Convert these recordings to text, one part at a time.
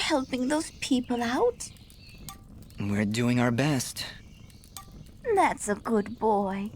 helping those people out? We're doing our best. That's a good boy.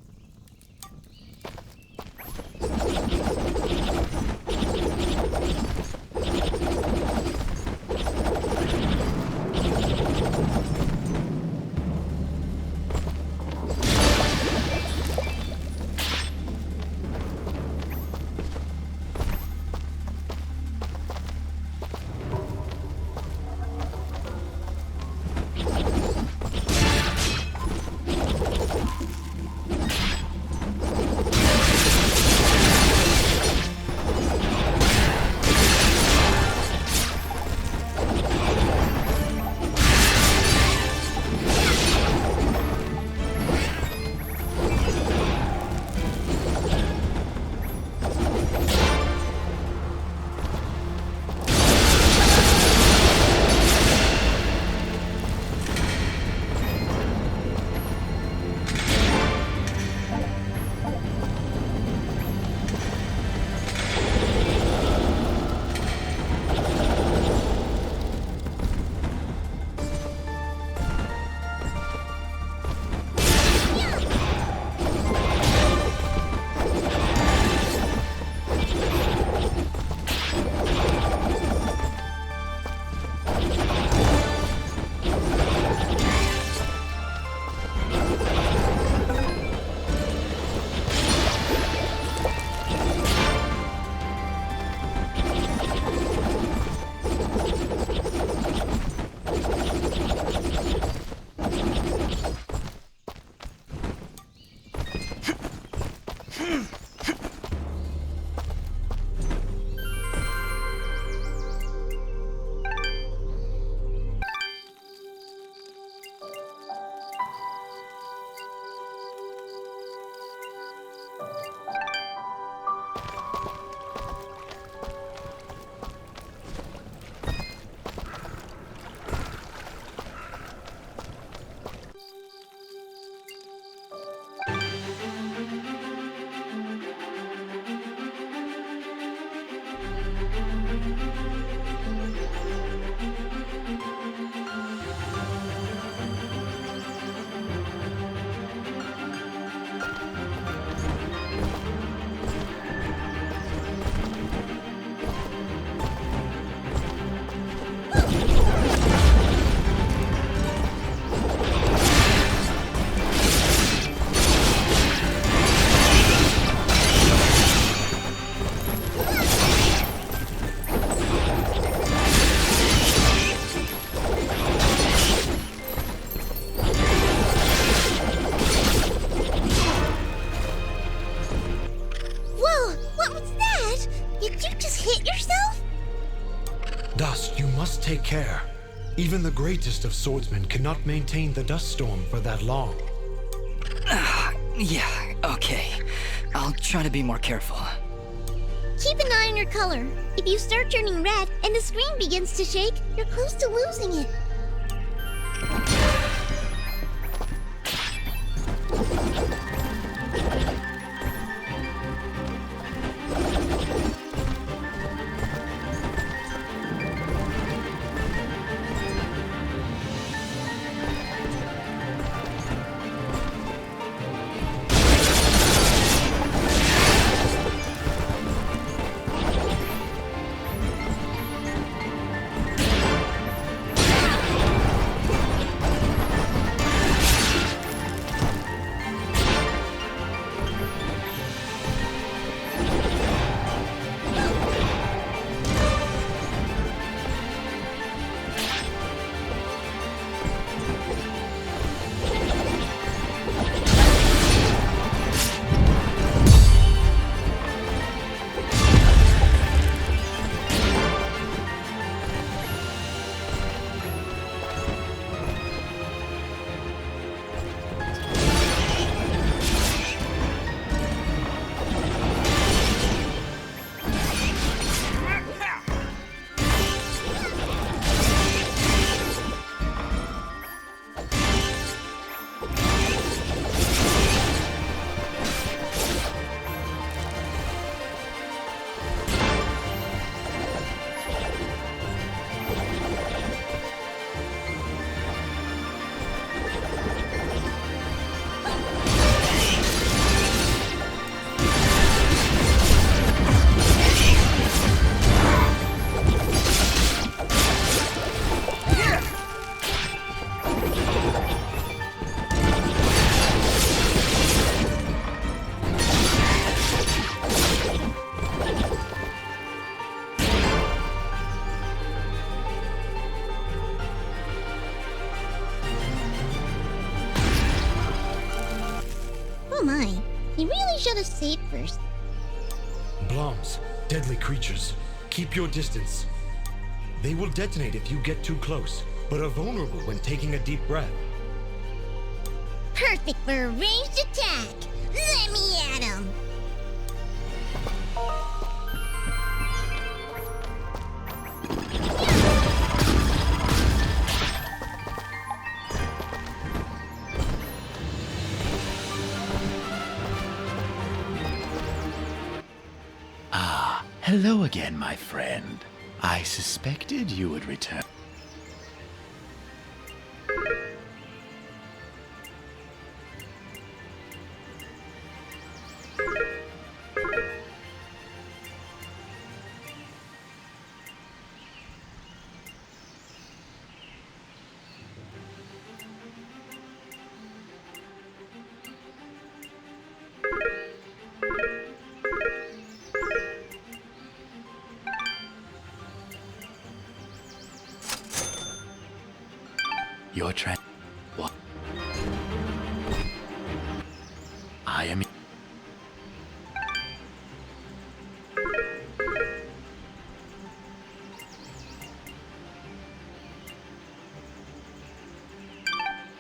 Dust, you must take care. Even the greatest of swordsmen cannot maintain the dust storm for that long. Yeah, okay. I'll try to be more careful. Keep an eye on your color. If you start turning red and the screen begins to shake, you're close to losing it. safe first. Bloms, deadly creatures. Keep your distance. They will detonate if you get too close, but are vulnerable when taking a deep breath. Perfect for a ranged attack. Let me at him. Hello again, my friend. I suspected you would return. Your what? I am.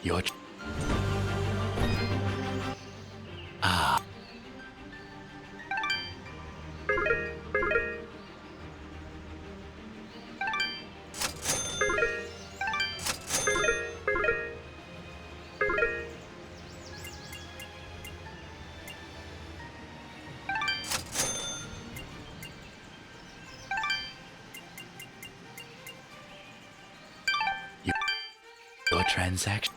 Your your transaction.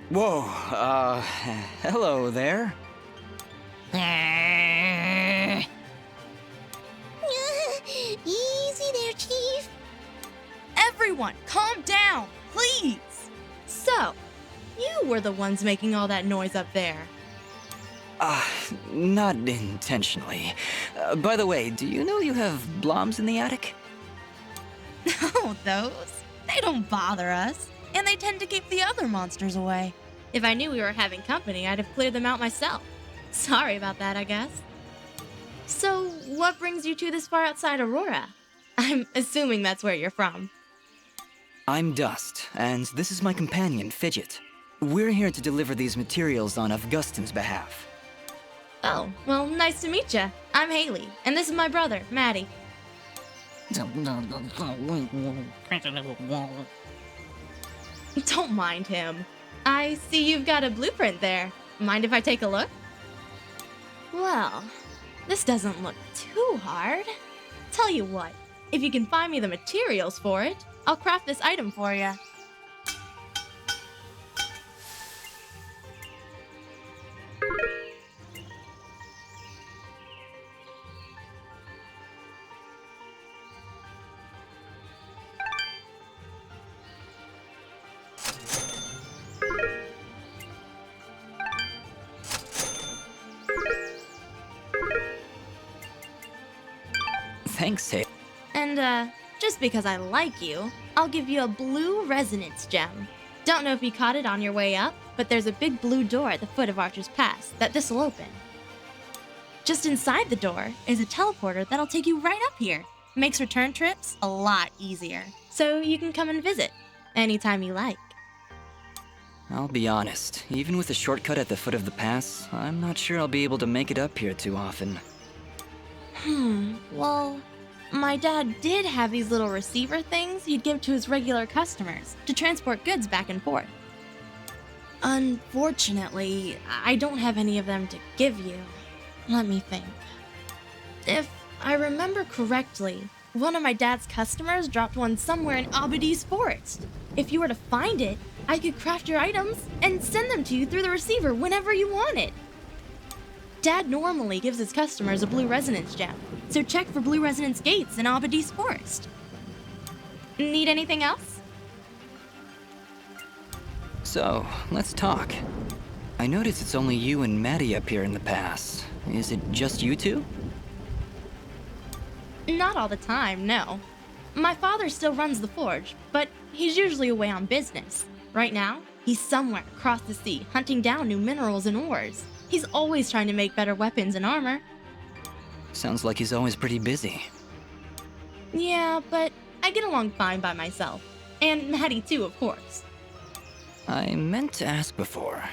Whoa, hello there. Easy there, Chief. Everyone, calm down, please! So, you were the ones making all that noise up there. Not intentionally. By the way, do you know you have bloms in the attic? Oh, those? They don't bother us, and they tend to keep the other monsters away. If I knew we were having company, I'd have cleared them out myself. Sorry about that, I guess. So, what brings you two this far outside Aurora? I'm assuming that's where you're from. I'm Dust, and this is my companion, Fidget. We're here to deliver these materials on Augustin's behalf. Oh, well, nice to meet ya. I'm Haley, and this is my brother, Maddie. Don't mind him. I see you've got a blueprint there. Mind if I take a look? Well, this doesn't look too hard. Tell you what, if you can find me the materials for it, I'll craft this item for you. Thanks, Haley. And, just because I like you, I'll give you a blue resonance gem. Don't know if you caught it on your way up, but there's a big blue door at the foot of Archer's Pass that this'll open. Just inside the door is a teleporter that'll take you right up here. Makes return trips a lot easier, so you can come and visit anytime you like. I'll be honest, even with a shortcut at the foot of the pass, I'm not sure I'll be able to make it up here too often. Well, my dad did have these little receiver things he'd give to his regular customers to transport goods back and forth. Unfortunately, I don't have any of them to give you. Let me think. If I remember correctly, one of my dad's customers dropped one somewhere in Abadi's forest. If you were to find it, I could craft your items and send them to you through the receiver whenever you want it. Dad normally gives his customers a blue resonance gem, so check for blue resonance gates in Abadi's forest. Need anything else? So, let's talk. I notice it's only you and Maddie up here in the pass. Is it just you two? Not all the time, no. My father still runs the forge, but he's usually away on business. Right now, he's somewhere across the sea hunting down new minerals and ores. He's always trying to make better weapons and armor. Sounds like he's always pretty busy. Yeah, but I get along fine by myself. And Maddie too, of course. I meant to ask before,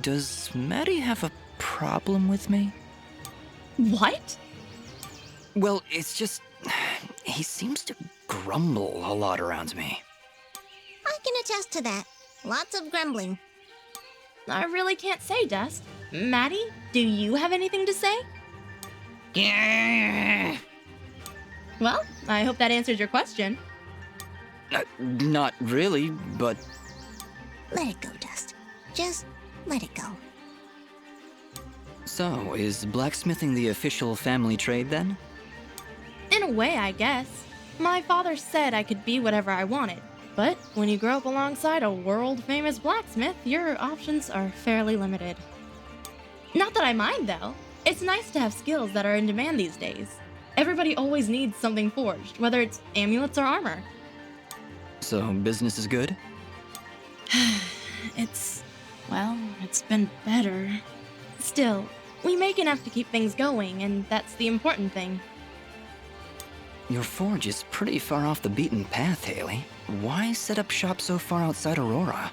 does Maddie have a problem with me? What? Well, it's just, he seems to grumble a lot around me. I can attest to that. Lots of grumbling. I really can't say, Dust. Maddie, do you have anything to say? Well, I hope that answers your question. Not really, but Let it go, Dust. Just let it go. so, is blacksmithing the official family trade then? In a way, I guess. My father said I could be whatever I wanted. But when you grow up alongside a world-famous blacksmith, your options are fairly limited. Not that I mind, though. It's nice to have skills that are in demand these days. Everybody always needs something forged, whether it's amulets or armor. So, business is good? It's been better. Still, we make enough to keep things going, and that's the important thing. Your forge is pretty far off the beaten path, Haley. Why set up shop so far outside Aurora?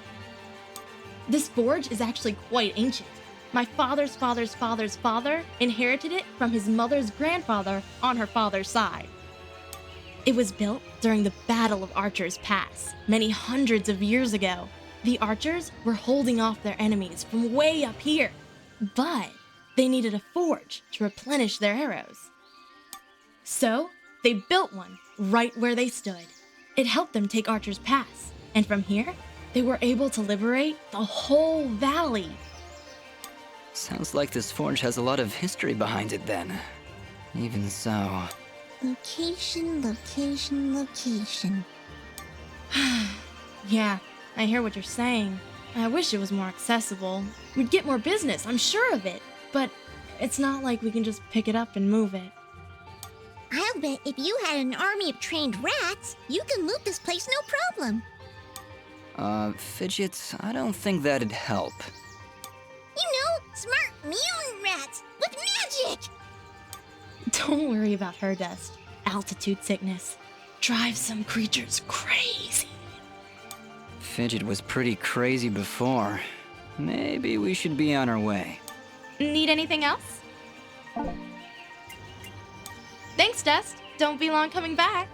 This forge is actually quite ancient. My father's father's father's father inherited it from his mother's grandfather on her father's side. It was built during the Battle of Archer's Pass, many hundreds of years ago. The archers were holding off their enemies from way up here, but they needed a forge to replenish their arrows. So, they built one right where they stood. It helped them take Archer's Pass, and from here, they were able to liberate the whole valley. Sounds like this forge has a lot of history behind it then. Even so... Location, location, location. Yeah, I hear what you're saying. I wish it was more accessible. We'd get more business, I'm sure of it. But it's not like we can just pick it up and move it. I'll bet if you had an army of trained rats, you can loot this place no problem. Fidget, I don't think that'd help. You know, smart mutant rats with magic! Don't worry about her, Dust. Altitude sickness drives some creatures crazy. Fidget was pretty crazy before. Maybe we should be on our way. Need anything else? Thanks, Dust. Don't be long coming back.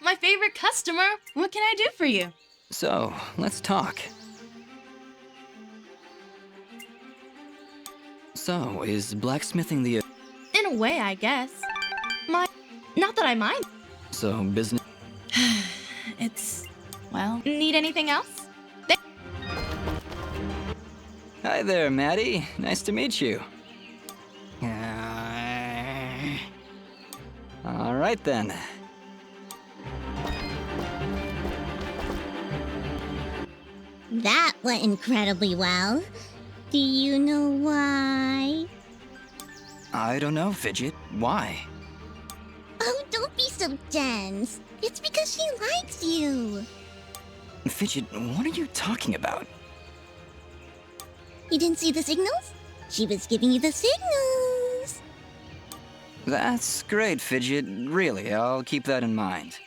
My favorite customer. What can I do for you? So, let's talk. So, is blacksmithing the... In a way, I guess. Not that I mind. So, business... It's, well, Need anything else? Hi there, Maddie. Nice to meet you. All right then. That went incredibly well. Do you know why? I don't know, Fidget. Why? Oh, don't be so dense. It's because she likes you. Fidget, what are you talking about? You didn't see the signals? She was giving you the signals. That's great, Fidget. Really, I'll keep that in mind.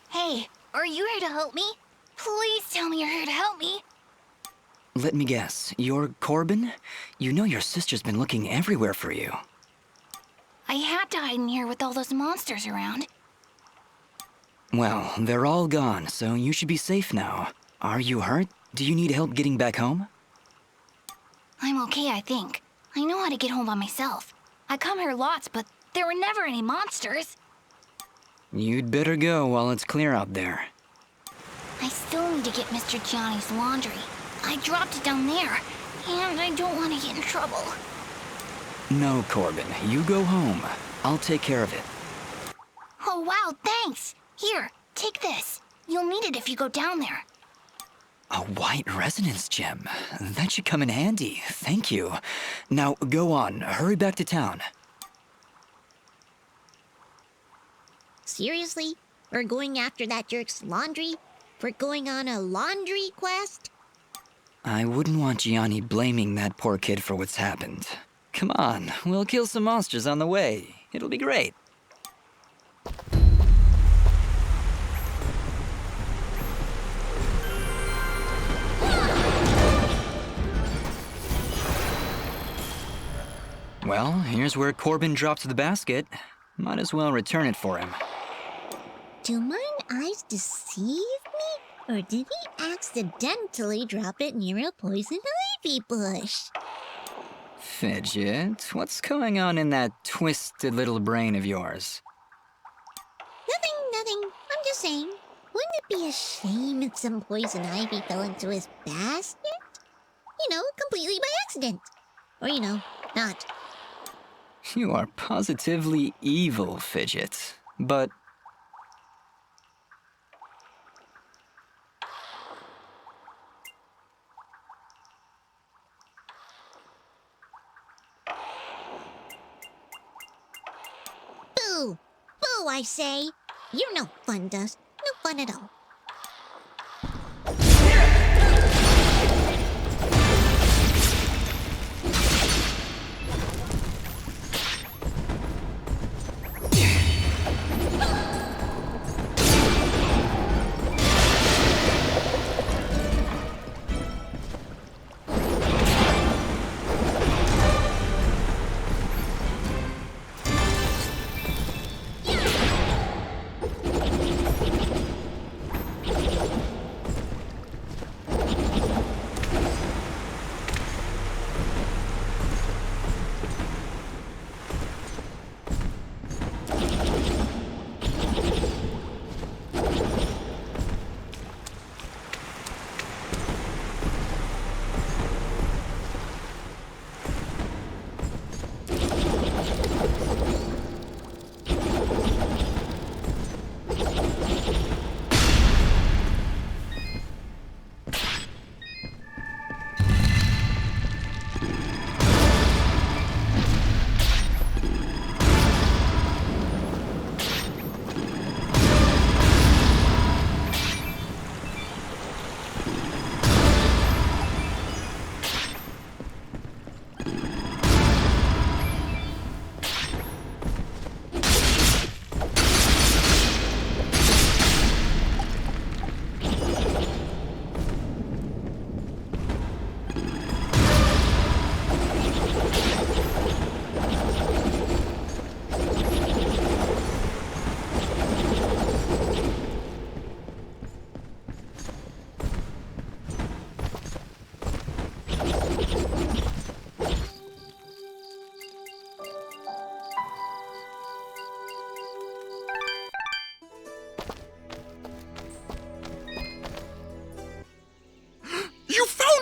Hey, are you here to help me? Please tell me you're here to help me. Let me guess. You're Corbin? You know your sister's been looking everywhere for you. I had to hide in here with all those monsters around. Well, they're all gone, so you should be safe now. Are you hurt? Do you need help getting back home? I'm okay, I think. I know how to get home by myself. I come here lots, but there were never any monsters. You'd better go while it's clear out there. I still need to get Mr. Gianni's laundry. I dropped it down there, and I don't want to get in trouble. No, Corbin, you go home. I'll take care of it. Oh, wow, thanks. Here, take this. You'll need it if you go down there. A white resonance gem. That should come in handy. Thank you. Now, go on. Hurry back to town. Seriously? We're going after that jerk's laundry? We're going on a laundry quest? I wouldn't want Gianni blaming that poor kid for what's happened. Come on, we'll kill some monsters on the way. It'll be great. Well, here's where Corbin dropped the basket. Might as well return it for him. Do mine eyes deceive me? Or did he accidentally drop it near a poison ivy bush? Fidget, what's going on in that twisted little brain of yours? Nothing. I'm just saying. Wouldn't it be a shame if some poison ivy fell into his basket? Completely by accident. Or, not. You are positively evil, Fidget. But... Boo! Boo, I say! You're no fun, Dust. No fun at all.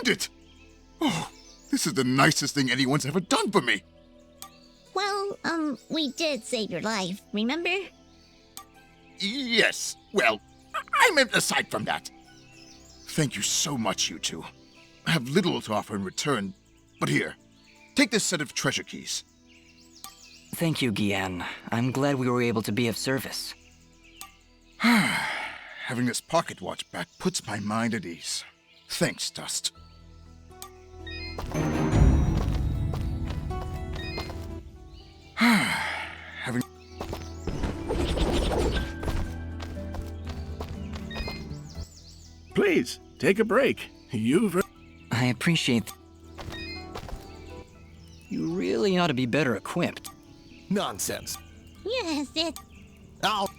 It! Oh, this is the nicest thing anyone's ever done for me. Well, we did save your life, remember? Yes, well, I meant aside from that. Thank you so much, you two. I have little to offer in return, but here, take this set of treasure keys. Thank you, Gian. I'm glad we were able to be of service. Having this pocket watch back puts my mind at ease. Thanks, Dust. Having... Please, take a break. I appreciate... You really ought to be better equipped. Nonsense. Yes, it. I'll...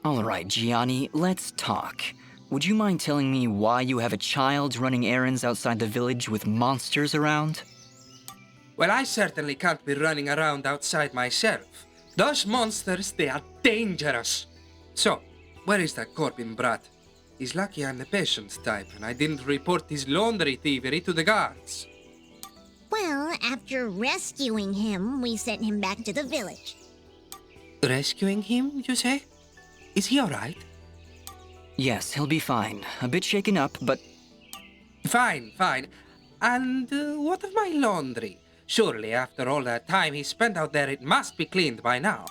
All right, Gianni, let's talk. Would you mind telling me why you have a child running errands outside the village with monsters around? Well, I certainly can't be running around outside myself. Those monsters, they are dangerous. So, where is that Corbin brat? He's lucky I'm the patient type, and I didn't report his laundry thievery to the guards. Well, after rescuing him, we sent him back to the village. Rescuing him, you say? Is he alright? Yes, he'll be fine. A bit shaken up, but... Fine, fine. And what of my laundry? Surely, after all that time he spent out there, it must be cleaned by now.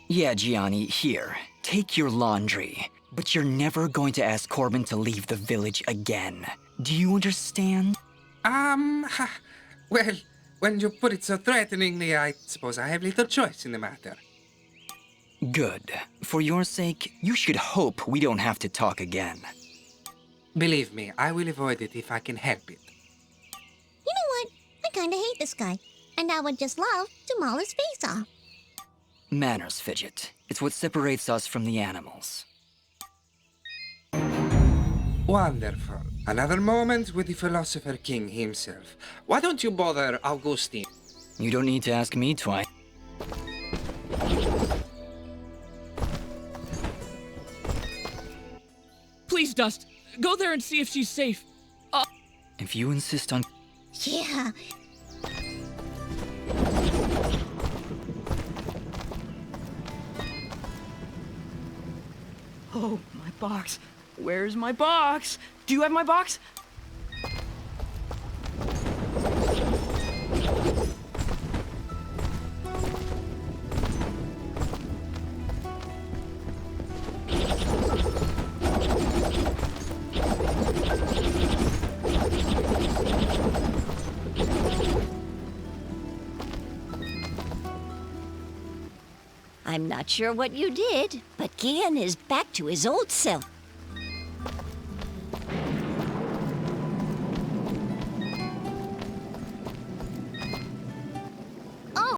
Yeah, Gianni, here. Take your laundry. But you're never going to ask Corbin to leave the village again. Do you understand? Well, when you put it so threateningly, I suppose I have little choice in the matter. Good. For your sake, you should hope we don't have to talk again. Believe me, I will avoid it if I can help it. You know what? I kinda hate this guy. And I would just love to maul his face off. Manners, Fidget. It's what separates us from the animals. Wonderful. Another moment with the philosopher king himself. Why don't you bother Augustine? You don't need to ask me twice. Please, Dust, go there and see if she's safe. If you insist on... Yeah. Oh, my box. Where's my box? Do you have my box? I'm not sure what you did, but Gian is back to his old self.